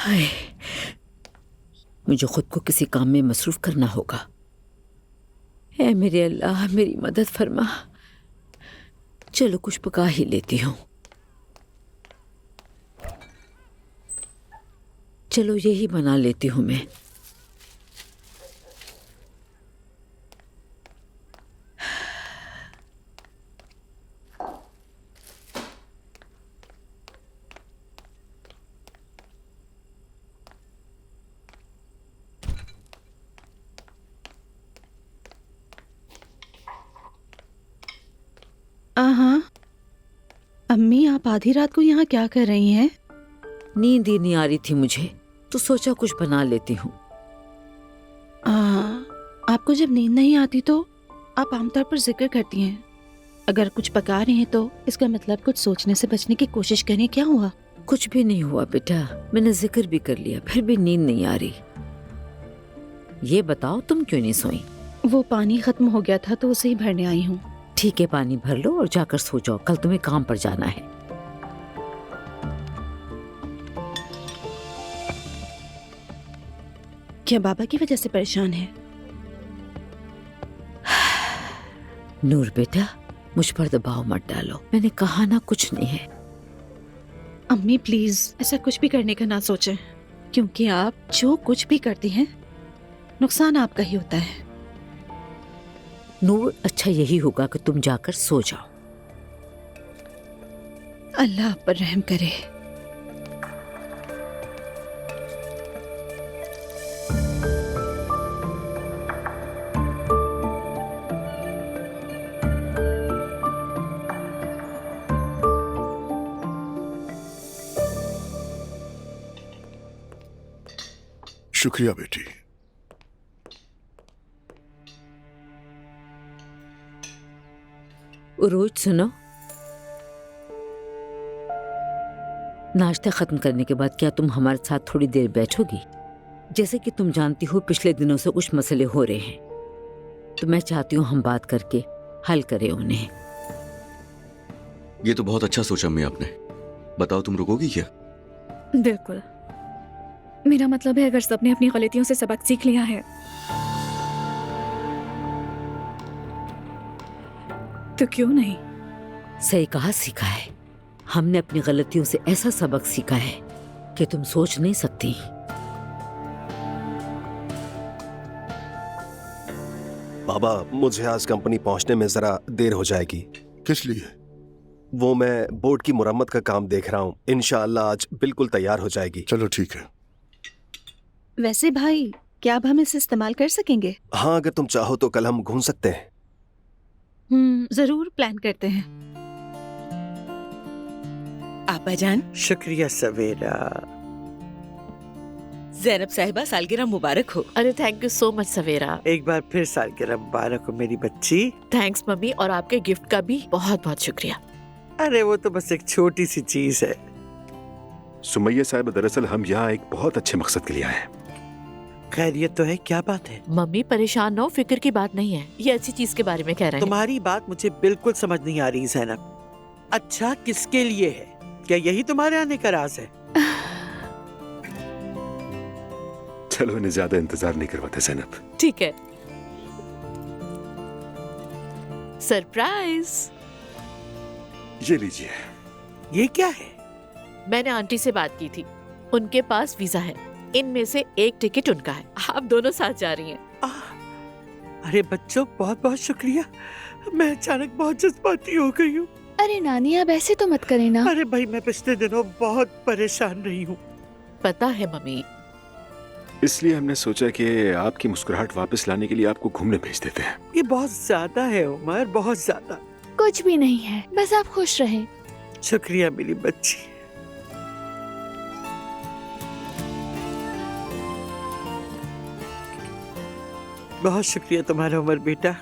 हाय, मुझे खुद को किसी काम में मसरूफ करना होगा। ऐ मेरे अल्लाह, मेरी मदद फरमा। चलो कुछ पका ही लेती हूँ। चलो यही बना लेती हूँ मैं। हाँ, अम्मी आप आधी रात को यहाँ क्या कर रही हैं? नींद ही नहीं आ रही थी मुझे, तो सोचा कुछ बना लेती हूँ। आपको जब नींद नहीं आती तो आप आमतौर पर जिक्र करती हैं। अगर कुछ पका रही हैं तो इसका मतलब कुछ सोचने से बचने की कोशिश करें। क्या हुआ? कुछ भी नहीं हुआ बेटा, मैंने जिक्र भी कर लिया, फिर भी नींद नहीं आ रही। ये बताओ तुम क्यों नहीं सोई? वो पानी खत्म हो गया था तो उसे ही भरने आई हूँ। ठीक है, पानी भर लो और जाकर सो जाओ, कल तुम्हें काम पर जाना है। क्या बाबा की वजह से परेशान है? नूर बेटा, मुझ पर दबाव मत डालो, मैंने कहा ना कुछ नहीं है। अम्मी प्लीज ऐसा कुछ भी करने का ना सोचें, क्योंकि आप जो कुछ भी करती हैं नुकसान आपका ही होता है। नूर, अच्छा यही होगा कि तुम जाकर सो जाओ। अल्लाह आप पर रहम करे। शुक्रिया बेटी। रोज सुनो, नाश्ता खत्म करने के बाद क्या तुम हमारे साथ थोड़ी देर बैठोगी? जैसे कि तुम जानती हो पिछले दिनों से कुछ मसले हो रहे हैं, तो मैं चाहती हूँ हम बात करके हल करें उन्हें। ये तो बहुत अच्छा सोचा अम्मी आपने। बताओ तुम रुकोगी क्या? बिल्कुल, मेरा मतलब है अगर सबने अपनी गलतियों से सबक सीख लिया है तो क्यों नहीं। सही कहा, सीखा है। हमने अपनी गलतियों से ऐसा सबक सीखा है कि तुम सोच नहीं सकती। बाबा, मुझे आज कंपनी पहुंचने में जरा देर हो जाएगी। किस लिए? वो मैं बोर्ड की मुरम्मत का काम देख रहा हूँ। इंशाअल्लाह आज बिल्कुल तैयार हो जाएगी। चलो ठीक है। वैसे भाई, क्या अब हम इसे इस्तेमाल कर सकेंगे? हाँ, अगर तुम चाहो तो कल हम घूम सकते हैं। जरूर प्लान करते हैं। आपा जान। शुक्रिया सवेरा। ज़ैनब साहिबा, सालगिरह मुबारक हो। अरे थैंक यू सो मच सवेरा। एक बार फिर सालगिरह मुबारक हो मेरी बच्ची। थैंक्स मम्मी, और आपके गिफ्ट का भी बहुत बहुत शुक्रिया। अरे वो तो बस एक छोटी सी चीज है। सुमैया साहब, दरअसल हम यहाँ एक बहुत अच्छे मकसद के लिए आए हैं। खैरियत तो है? क्या बात है? मम्मी परेशान न हो, फिक्र की बात नहीं है, ये अच्छी चीज के बारे में कह रहे हैं। तुम्हारी बात मुझे बिल्कुल समझ नहीं आ रही ज़ैनब। अच्छा किसके लिए है? क्या यही तुम्हारे आने का राज है? चलो इन्हें ज्यादा इंतजार नहीं करवाते ज़ैनब। ठीक है, सरप्राइज। ये लीजिए। ये क्या है? मैंने आंटी से बात की थी, उनके पास वीजा है, इनमें से एक टिकट उनका है, आप दोनों साथ जा रही हैं। अरे बच्चों, बहुत बहुत शुक्रिया। मैं अचानक बहुत जज्बाती हो गई हूँ। अरे नानी, अब ऐसे तो मत करें ना। अरे भाई, मैं पिछले दिनों बहुत परेशान रही हूँ। पता है मम्मी, इसलिए हमने सोचा कि आपकी मुस्कुराहट वापस लाने के लिए आपको घूमने भेज देते हैं। ये बहुत ज्यादा है उमर, बहुत ज्यादा। कुछ भी नहीं है, बस आप खुश रहें। शुक्रिया मेरी बच्ची। बहुत शुक्रिया तुम्हारा उमर बेटा।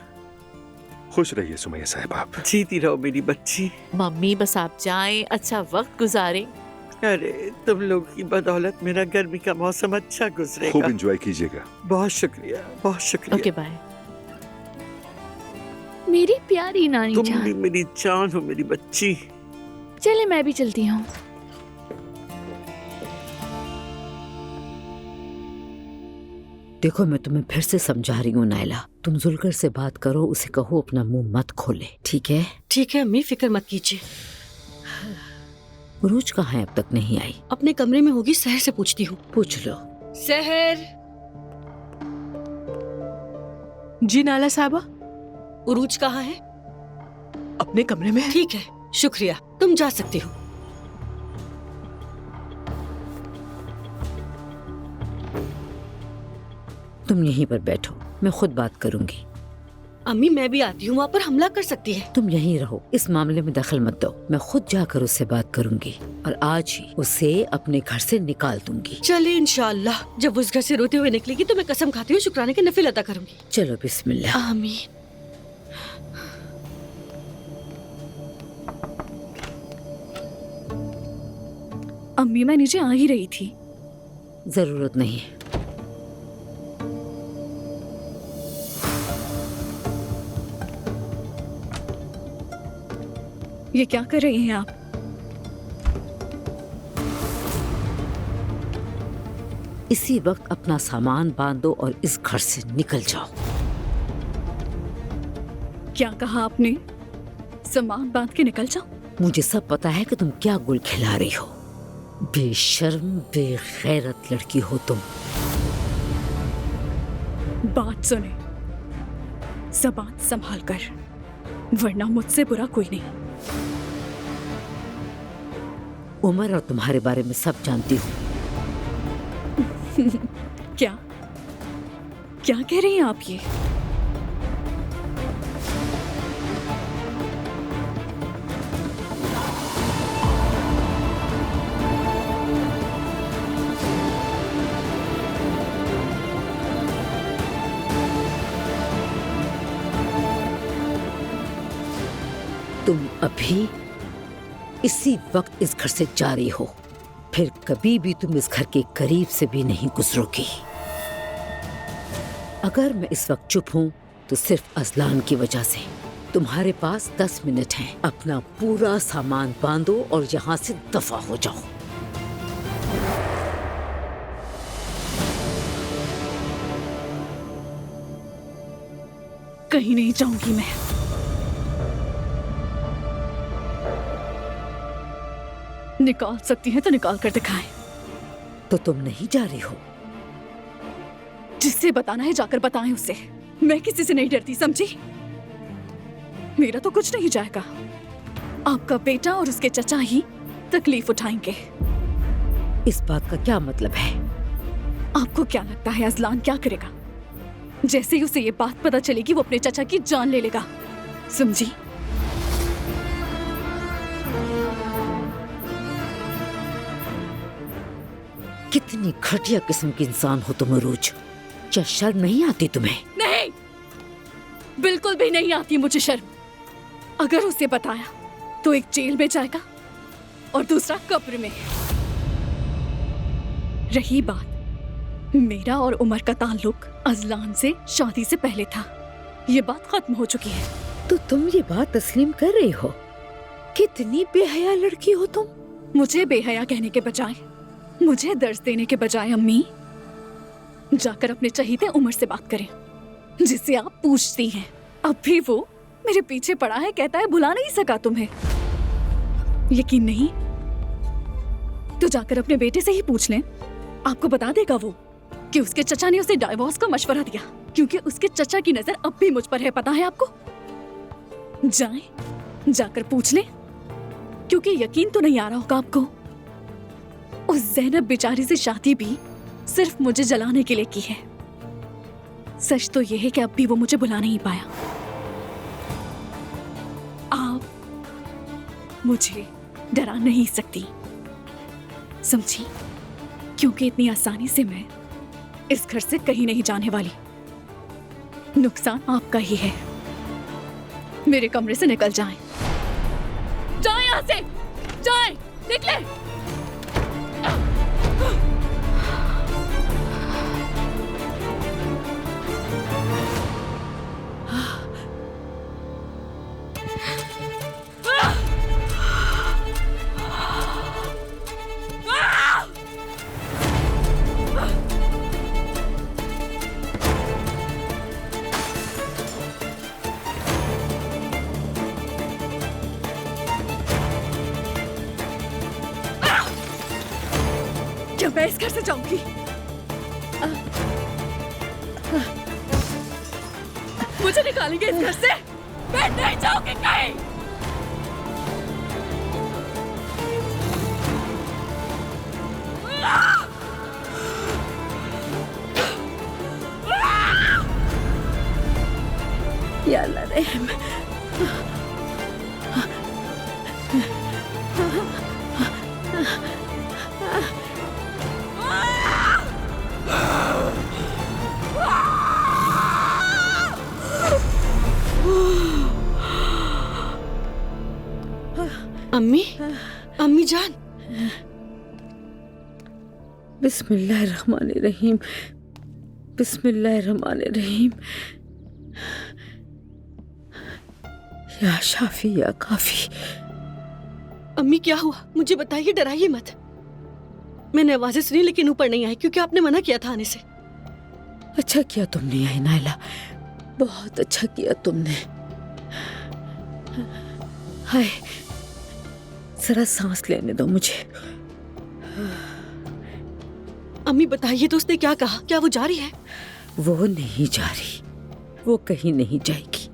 खुश रहिए सुमैया साहब आप। जीती रहो मेरी बच्ची। मम्मी बस आप जाएं, अच्छा वक्त गुजारें। अरे तुम लोग की बदौलत मेरा गर्मी का मौसम अच्छा गुजरेगा। खूब एंजॉय कीजिएगा। बहुत शुक्रिया, बहुत शुक्रिया। Okay bye. मेरी प्यारी नानी तुम जान। भी मेरी जान हो मेरी बच्ची। चले मैं भी चलती हूँ। देखो मैं तुम्हें फिर से समझा रही हूँ नायला, तुम जुलकर से बात करो, उसे कहो अपना मुंह मत खोले, ठीक है? ठीक है अम्मी, फिक्र मत कीजिए। उरूज कहाँ है? अब तक नहीं आई। अपने कमरे में होगी, सहर से पूछती हूँ। पूछ लो। सहर। जी नाला साहबा। उरूज कहाँ है? अपने कमरे में है। ठीक है, शुक्रिया, तुम जा सकती हो। तुम यहीं पर बैठो, मैं खुद बात करूंगी। अम्मी मैं भी आती हूँ, वहाँ पर हमला कर सकती है। तुम यहीं रहो, इस मामले में दखल मत दो, मैं खुद जाकर उससे बात करूंगी और आज ही उसे अपने घर से निकाल दूंगी। चलिए इंशाअल्लाह, जब उस घर से रोते हुए निकलेगी तो मैं कसम खाती हूँ शुक्राने के नफिल अदा करूंगी। चलो बिस्मिल्लाह। आमीन। अम्मी मैं नीचे आ ही रही थी। जरूरत नहीं है। ये क्या कर रही हैं आप? इसी वक्त अपना सामान बांधो और इस घर से निकल जाओ। क्या कहा आपने? सामान बांध के निकल जाओ? मुझे सब पता है कि तुम क्या गुल खिला रही हो। बेशर्म बेगैरत लड़की हो तुम। बात सुने, ज़बान संभाल कर, वरना मुझसे बुरा कोई नहीं। उमर और तुम्हारे बारे में सब जानती हूँ। क्या क्या कह रही हैं आप ये? तुम अभी इसी वक्त इस घर से जा रही हो, फिर कभी भी तुम इस घर के करीब से भी नहीं गुजरोगी। अगर मैं इस वक्त चुप हूं तो सिर्फ अजलान की वजह से। तुम्हारे पास 10 मिनट हैं, अपना पूरा सामान बांधो और यहाँ से दफा हो जाओ। कहीं नहीं जाऊंगी मैं। निकाल सकती हैं तो निकाल कर दिखाएं। तो तुम नहीं जा रही हो? जिससे बताना है जाकर बताएं उसे। मैं किसी से नहीं डरती, समझी? मेरा तो कुछ नहीं जाएगा। आपका बेटा और उसके चचा ही तकलीफ उठाएंगे। इस बात का क्या मतलब है? आपको क्या लगता है अजलान क्या करेगा? जैसे ही उसे ये बात पता चलेगी वो अपने चचा की जान ले लेगा, समझी? कितनी घटिया किस्म की इंसान हो तुम उरूज। क्या शर्म नहीं आती तुम्हें? नहीं, बिल्कुल भी नहीं आती मुझे शर्म। अगर उसे बताया तो एक जेल में जाएगा और दूसरा कब्र में। रही बात मेरा और उमर का ताल्लुक अजलान से शादी से पहले था, ये बात खत्म हो चुकी है। तो तुम ये बात तस्लीम कर रही हो? कितनी बेहया लड़की हो तुम। मुझे बेहया कहने के बजाय, मुझे दर्द देने के बजाय अम्मी जाकर अपने चहीते उमर से बात करें, जिससे आप पूछती हैं। अब भी वो मेरे पीछे पड़ा है, कहता है भुला नहीं सका तुम्हें। यकीन नहीं तो जाकर अपने बेटे से ही पूछ लें, आपको बता देगा वो कि उसके चचा ने उसे डाइवोर्स का मशवरा दिया, क्योंकि उसके चचा की नजर अब भी मुझ पर है। पता है आपको? जाएं, जाकर पूछ लें, क्योंकि यकीन तो नहीं आ रहा होगा आपको। उस ज़ैनब बेचारी से शादी भी सिर्फ मुझे जलाने के लिए की है। सच तो यह है कि अब भी वो मुझे बुला नहीं पाया। आप मुझे डरा नहीं सकती, समझी? क्योंकि इतनी आसानी से मैं इस घर से कहीं नहीं जाने वाली। नुकसान आपका ही है। मेरे कमरे से निकल जाएं। जाएं यहाँ से, जाएं, निकले। क्या मैं इस घर से जाऊंगी? मुझे निकालेंगे इस घर से? मैं नहीं जाऊंगी कहीं। या अल्लाह रहम। अम्मी, अम्मी जान। बिस्मिल्लाहिर्रहमानिर्रहीम, बिस्मिल्लाहिर्रहमानिर्रहीम। या शाफी या काफी। अम्मी क्या हुआ? मुझे बताइए, डराइए मत। मैंने आवाजें सुनी लेकिन ऊपर नहीं आई क्योंकि आपने मना किया था आने से। अच्छा किया तुमने आई नायला, बहुत अच्छा किया तुमने। हाय, जरा सांस लेने दो मुझे। अम्मी बताइए तो उसने क्या कहा? क्या वो जा रही है? वो नहीं जा रही, वो कहीं नहीं जाएगी।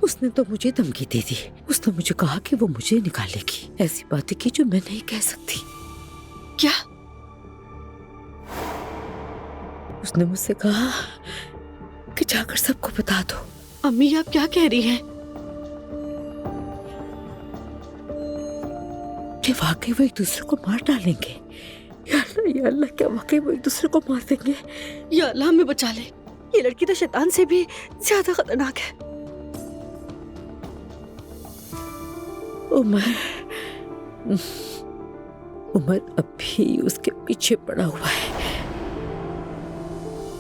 उसने तो मुझे धमकी दे दी। उसने मुझे कहा कि वो मुझे निकालेगी। ऐसी बातें की जो मैं नहीं कह सकती। क्या? उसने मुझसे कहा कि जाकर सबको बता दो। अम्मी आप क्या कह रही हैं? कि वाकई वो एक दूसरे को मार डालेंगे। या अल्लाह, क्या वाकई वो एक दूसरे को मार देंगे? या अल्लाह हमें बचा ले। ये लड़की तो शैतान से भी ज्यादा खतरनाक है। उमर अब भी उसके पीछे पड़ा हुआ है।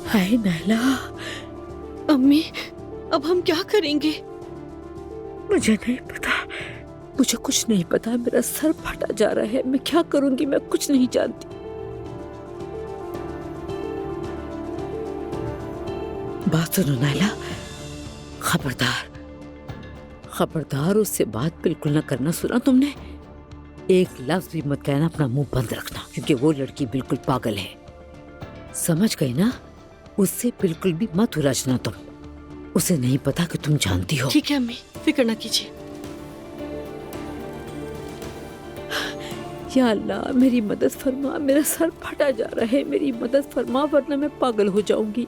हाय नायला। अम्मी अब हम क्या करेंगे? मुझे नहीं पता, मुझे कुछ नहीं पता। मेरा सर फटा जा रहा है। मैं क्या करूंगी? मैं कुछ नहीं जानती। बात सुनो नायला, खबरदार खबरदार, उससे बात बिल्कुल ना करना। सुना तुमने? एक लफ्ज भी मत कहना। अपना मुंह बंद रखना, क्योंकि वो लड़की बिल्कुल पागल है। समझ गई ना? उससे बिल्कुल भी मत उलझना तुम। उसे नहीं पता कि तुम जानती हो। ठीक है अम्मी, फिक्र ना कीजिए। या अल्लाह, मेरी मदद फरमा। मेरा सर फटा जा रहा है, मेरी मदद फरमा, वरना मैं पागल हो जाऊंगी।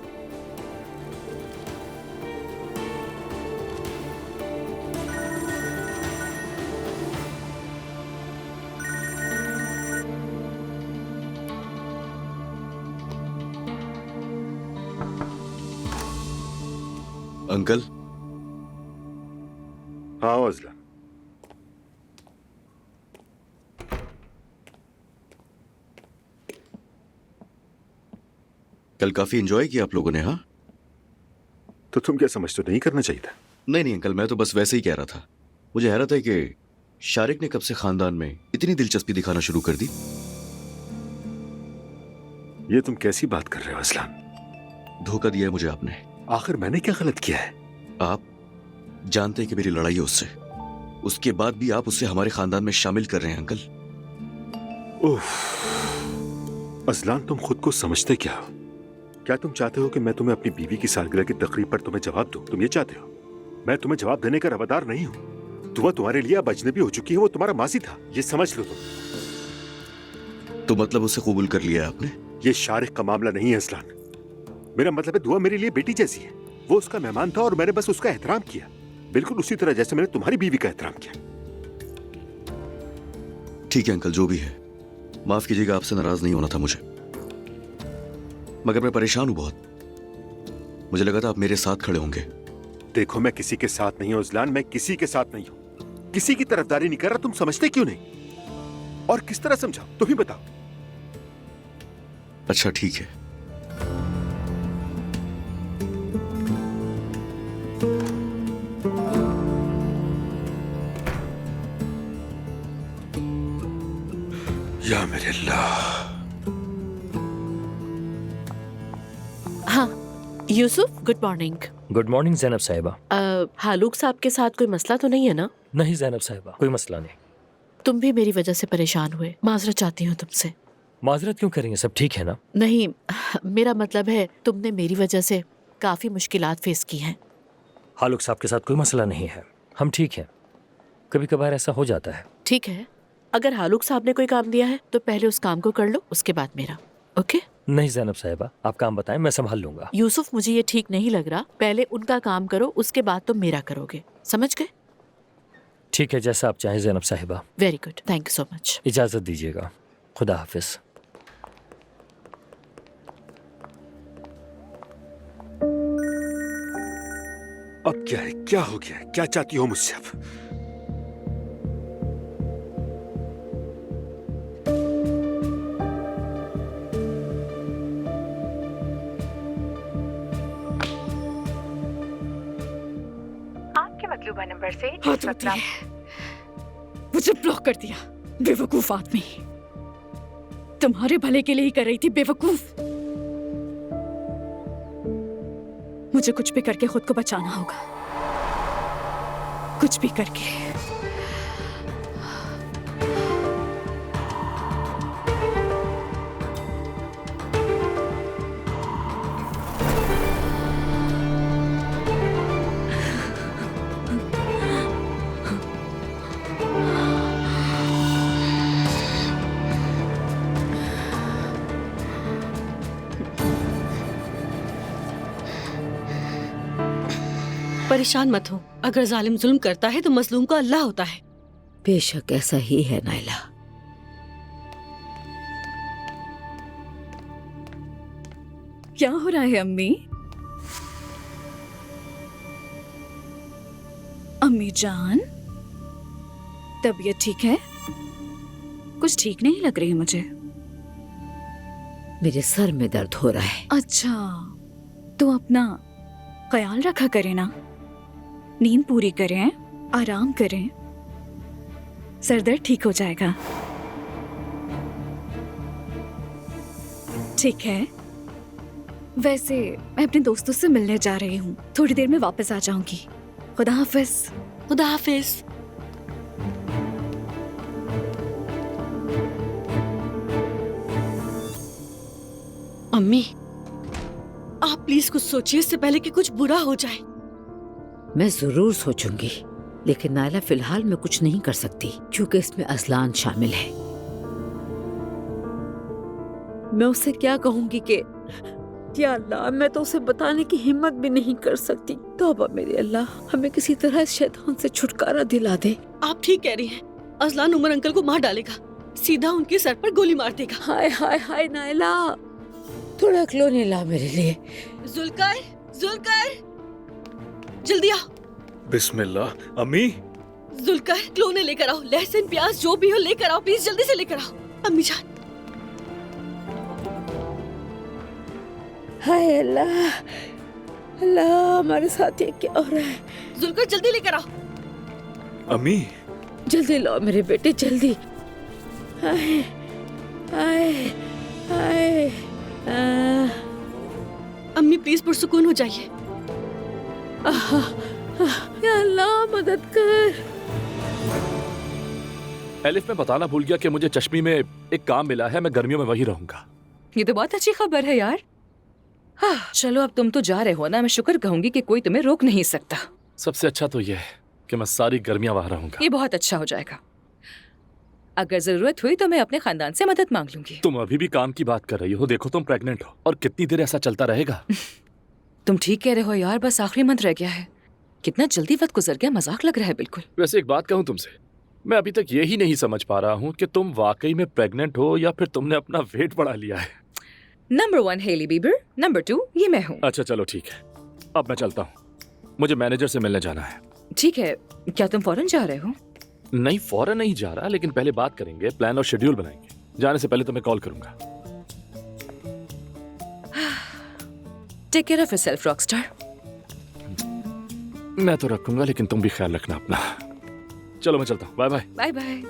अंकल। हाँ अजलान, कल काफी एंजॉय किया आप लोगों ने। हाँ, तो तुम क्या समझते हो नहीं करना चाहिए था? नहीं अंकल, मैं तो बस वैसे ही कह रहा था। मुझे हैरत है कि शारिक ने कब से खानदान में इतनी दिलचस्पी दिखाना शुरू कर दी। ये तुम कैसी बात कर रहे हो अजलान? धोखा दिया है मुझे आपने। आखिर मैंने क्या गलत किया है? आप जानते हैं कि मेरी लड़ाई है उससे, उसके बाद भी आप उसे हमारे खानदान में शामिल कर रहे हैं अंकल। उफ, अजलान तुम खुद को समझते क्या हो? क्या तुम चाहते हो कि मैं तुम्हें अपनी बीवी की सालगिरह की तकरीब पर तुम्हें जवाब दूं? तुम ये चाहते हो? मैं तुम्हें जवाब देने का रवादार नहीं हूं। तुम्हारे लिए अब अजनबी हो चुकी है। वो तुम्हारा माजी था, ये समझ लो तुम। तो मतलब उसे कबूल कर लिया आपने? ये शारिक का मामला नहीं है अजलान। मेरा मतलब है, दुआ मेरे लिए बेटी जैसी है। वो उसका मेहमान था और मैंने बस उसका एहतराम किया, बिल्कुल उसी तरह जैसे मैंने तुम्हारी बीवी का एहतराम किया। ठीक है अंकल, जो भी है, माफ कीजिएगा, आपसे नाराज नहीं होना था मुझे, मगर मैं परेशान हूं बहुत। मुझे लगा था आप मेरे साथ खड़े होंगे। देखो, मैं किसी के साथ नहीं हूं अजलान, मैं किसी के साथ नहीं हूं। किसी की तरफदारी नहीं कर रहा। तुम समझते क्यों नहीं? और किस तरह समझाओ, तुम ही बताओ। अच्छा ठीक है। या मेरे अल्लाह। हाँ Yusuf, good morning. Good morning Zainab साहिबा। हालूक साहब के साथ कोई मसला तो नहीं है ना? नहीं जैनब साहिबा, कोई मसला नहीं। तुम भी मेरी वजह से परेशान हुए, माजरत चाहती हूँ तुमसे। माजरत क्यों करेंगे, सब ठीक है ना? नहीं, मेरा मतलब है तुमने मेरी वजह से काफी मुश्किलात फेस की हैं। हालुक साहब के साथ कोई मसला नहीं है, हम ठीक हैं। कभी कभार ऐसा हो जाता है। ठीक है, अगर हालुक साहब ने कोई काम दिया है तो पहले उस काम को कर लो, उसके बाद मेरा। ओके? नहीं ज़ैनब साहिबा, आप काम बताएं, मैं संभाल लूंगा। यूसुफ, मुझे ये ठीक नहीं लग रहा। पहले उनका काम करो, उसके बाद तुम मेरा करोगे, समझ गए? ठीक है, जैसा आप चाहें ज़ैनब साहिबा। Very good, thank you so much. इजाज़त दीजिएगा, खुदा हाफिज। अब क्या है, क्या हो गया है, क्या चाहती हो मुझसे अब? आपके मतलूबा नंबर से हाथ होती है। मुझे ब्लॉक कर दिया, बेवकूफ आदमी। तुम्हारे भले के लिए ही कर रही थी, बेवकूफ। मुझे कुछ भी करके खुद को बचाना होगा, कुछ भी करके। परेशान मत हो, अगर जालिम जुल्म करता है तो मजलूम को अल्लाह होता है। बेशक ऐसा ही है नाइला। क्या हो रहा है अम्मी? अम्मी जान, तबीयत ठीक है? कुछ ठीक नहीं लग रही मुझे। मेरे सर में दर्द हो रहा है। अच्छा, तो अपना ख्याल रखा करें ना, नींद पूरी करें, आराम करें, सर दर्द ठीक हो जाएगा। ठीक है, वैसे मैं अपने दोस्तों से मिलने जा रही हूँ, थोड़ी देर में वापस आ जाऊंगी। खुदा हाफिज। खुदा हाफिज। अम्मी, आप प्लीज कुछ सोचिए इससे पहले कि कुछ बुरा हो जाए। मैं जरूर सोचूंगी, लेकिन नाइला फिलहाल मैं कुछ नहीं कर सकती क्योंकि इसमें अजलान शामिल है। मैं उसे क्या कहूंगी कि या अल्लाह, मैं तो उसे बताने की हिम्मत भी नहीं कर सकती। तौबा मेरे अल्लाह, हमें किसी तरह इस शैतान से छुटकारा दिला दे। आप ठीक कह रही हैं, अजलान उमर अंकल को मार डालेगा, सीधा उनके सर पर गोली मार देगा। हाय हाय हाय नाइला, थोड़ा खिलौने ला मेरे लिए। जुल्कर, जुल्कर, जल्दी आओ। बिस्मिल्लाह। अम्मी, जुल्कर, खिलौने लेकर आओ, लहसुन प्याज जो भी हो लेकर आओ, प्लीज जल्दी से लेकर आओ। अम्मी जान। हाय अल्लाह, अल्लाह हमारे साथ ये क्या हो रहा है? जुल्कर जल्दी लेकर आओ। अम्मी, जल्दी लाओ मेरे बेटे, जल्दी। हाय हाय हाय। अम्मी प्लीज पुरसुकून हो जाइए। या अल्लाह मदद कर। एलिफ, मैं बताना भूल गया कि मुझे चश्मी में एक काम मिला है, मैं गर्मियों में वहीं रहूंगा। ये तो बहुत अच्छी खबर है यार। हाँ, चलो अब तुम तो जा रहे हो ना, मैं शुक्र कहूंगी कि कोई तुम्हें रोक नहीं सकता। सबसे अच्छा तो यह है कि मैं सारी गर्मियां वहां रहूंगा। ये बहुत अच्छा हो जाएगा। अगर जरूरत हुई तो मैं अपने खानदान से मदद मांग लूंगी। तुम अभी भी काम की बात कर रही हो, देखो तुम प्रेग्नेंट हो, और कितनी देर ऐसा चलता रहेगा? तुम ठीक कह रहे हो यार, बस आखिरी मंथ रह गया है। कितना जल्दी वक्त गुजर गया, मजाक लग रहा है बिल्कुल। वैसे एक बात कहूँ तुमसे, मैं अभी तक यही नहीं समझ पा रहा हूँ कि तुम वाकई में प्रेग्नेंट हो या फिर तुमने अपना वेट बढ़ा लिया है। नंबर 1 हेली बीबर, नंबर 2 ये मैं हूँ। अच्छा चलो ठीक है, अब मैं चलता हूँ, मुझे मैनेजर से मिलने जाना है। ठीक है, क्या तुम फौरन जा रहे हो? नहीं, फौरन नहीं जा रहा, लेकिन पहले बात करेंगे, प्लान और शेड्यूल बनाएंगे। जाने से पहले तुम्हें कॉल करूंगा। Take care of yourself rockstar. मैं तो रखूंगा, लेकिन तुम भी ख्याल रखना अपना। चलो मैं चलता हूँ, बाय बाय। Bye bye.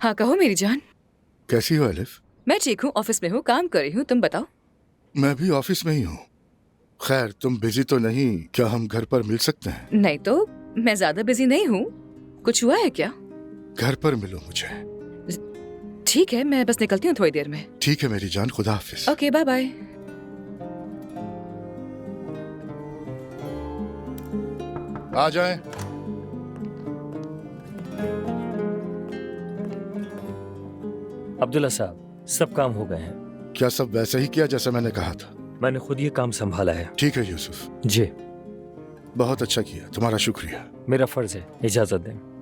हाँ कहो मेरी जान। कैसी हो एलिफ? मैं ठीक हूँ, ऑफिस में हूँ, काम कर रही हूँ, तुम बताओ। मैं भी ऑफिस में ही हूँ। खैर, तुम बिजी तो नहीं? क्या हम घर पर मिल सकते हैं? नहीं तो मैं ज्यादा बिजी नहीं हूँ। कुछ हुआ है क्या? घर पर मिलो मुझे। ठीक है, मैं बस निकलती हूँ थोड़ी देर में। ठीक है मेरी जान, खुदा हाफिज। Okay, bye bye. आ जाएं। अब्दुल्ला साहब, सब काम हो गए हैं। क्या सब वैसे ही किया जैसा मैंने कहा था? मैंने खुद ये काम संभाला है। ठीक है यूसुफ, जी, बहुत अच्छा किया, तुम्हारा शुक्रिया। मेरा फर्ज है, इजाजत दें।